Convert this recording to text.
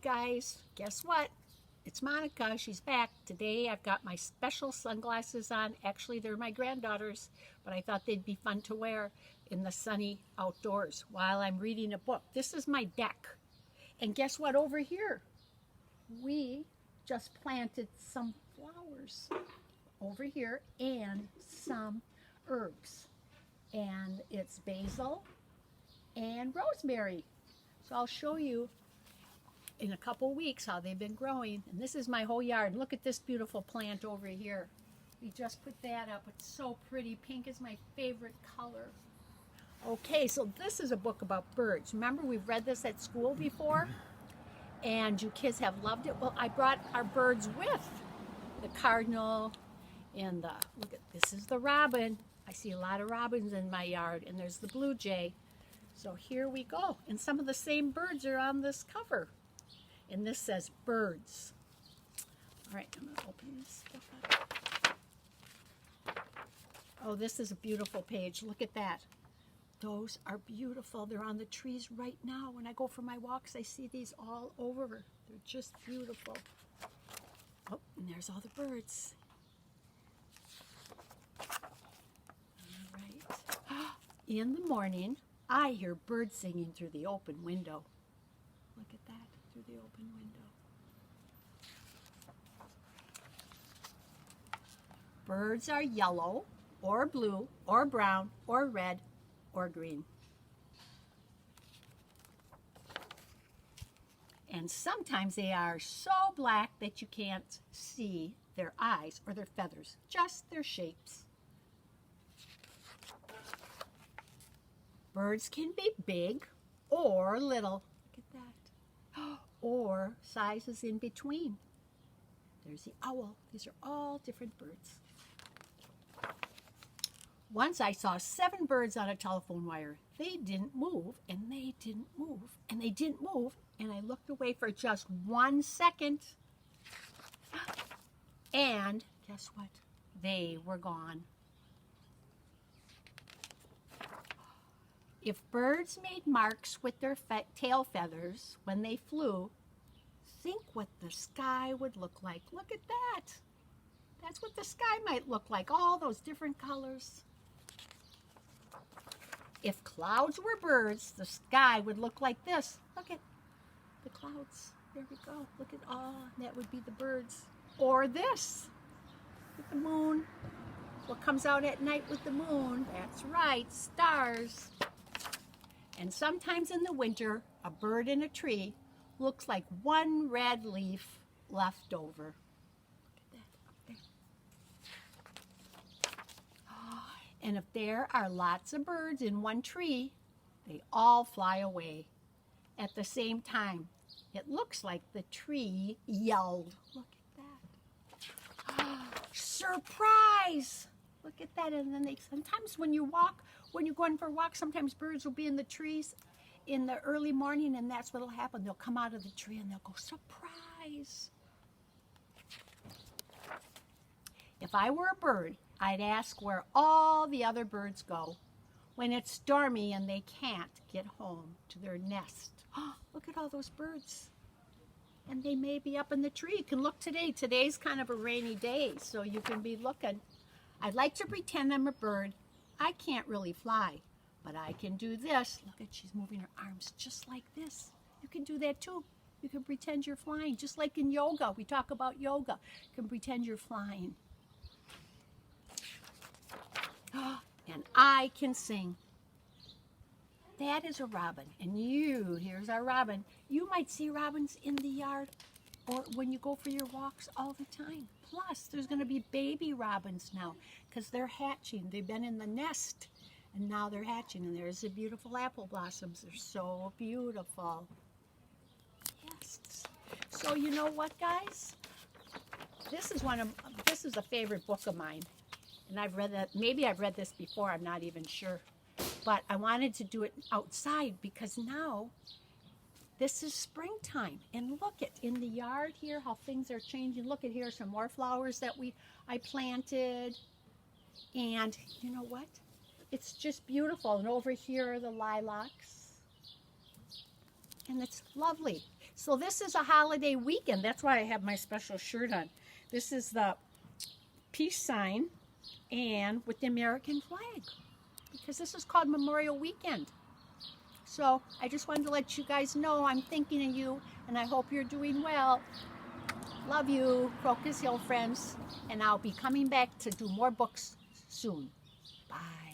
guys, guess what? It's Monica. She's back. Today I've got my special sunglasses on. Actually, they're my granddaughter's, but I thought they'd be fun to wear in the sunny outdoors while I'm reading a book. This is my deck. And guess what over here? We just planted some flowers over here and some herbs. And it's basil and rosemary. So I'll show you in a couple weeks how they've been growing. And this is my whole yard. Look at this beautiful plant over here. We just put that up. It's so pretty. Pink is my favorite color. Okay, so this is a book about birds. Remember, we've read this at school before, and you kids have loved it. Well, I brought our birds with. The cardinal and the, look at, this is the robin. I see a lot of robins in my yard, and there's the blue jay. So here we go. And some of the same birds are on this cover. And this says birds. All right, I'm going to open this stuff up. Oh, this is a beautiful page. Look at that. Those are beautiful. They're on the trees right now. When I go for my walks, I see these all over. They're just beautiful. Oh, and there's all the birds. All right. In the morning, I hear birds singing through the open window. Look at that, through the open window. Birds are yellow, or blue, or brown, or red, or green. And sometimes they are so black that you can't see their eyes or their feathers, just their shapes. Birds can be big or little. Look at that. Or sizes in between. There's the owl. These are all different birds. Once I saw 7 birds on a telephone wire. They didn't move, and they didn't move, and they didn't move, and I looked away for just 1 second. And guess what? They were gone. If birds made marks with their tail feathers when they flew, think what the sky would look like. Look at that. That's what the sky might look like, all those different colors. If clouds were birds, the sky would look like this. Look at the clouds. There we go. Look at all. That would be the birds. Or this. Look at the moon. What comes out at night with the moon? That's right, stars. And sometimes in the winter, a bird in a tree looks like one red leaf left over. Look at that up there. And if there are lots of birds in one tree, they all fly away at the same time. It looks like the tree yelled. Look at that. Surprise! Look at that. And then sometimes when you walk, when you're going for a walk, sometimes birds will be in the trees in the early morning, and that's what'll happen. They'll come out of the tree and they'll go, surprise. If I were a bird, I'd ask where all the other birds go when it's stormy and they can't get home to their nest. Look at all those birds. And they may be up in the tree. You can look today. Today's kind of a rainy day, so you can be looking. I'd like to pretend I'm a bird. I can't really fly, but I can do this. Look at, she's moving her arms just like this. You can do that too. You can pretend you're flying, just like in yoga. We talk about yoga. You can pretend you're flying. And I can sing. That is a robin. And here's our robin. You might see robins in the yard or when you go for your walks all the time. Plus, there's going to be baby robins now because they're hatching. They've been in the nest and now they're hatching. And there's the beautiful apple blossoms. They're so beautiful. Yes. So you know what, guys? This is a favorite book of mine. And I've read that, maybe I've read this before, I'm not even sure. But I wanted to do it outside because now this is springtime. And look at in the yard here how things are changing. Look at here, some more flowers that I planted. And you know what? It's just beautiful. And over here are the lilacs. and it's lovely. So this is a holiday weekend. That's why I have my special shirt on. This is the peace sign and with the American flag, because this is called Memorial Weekend. So I just wanted to let you guys know I'm thinking of you, and I hope you're doing well. Love you, Crocus Hill friends, and I'll be coming back to do more books soon. Bye.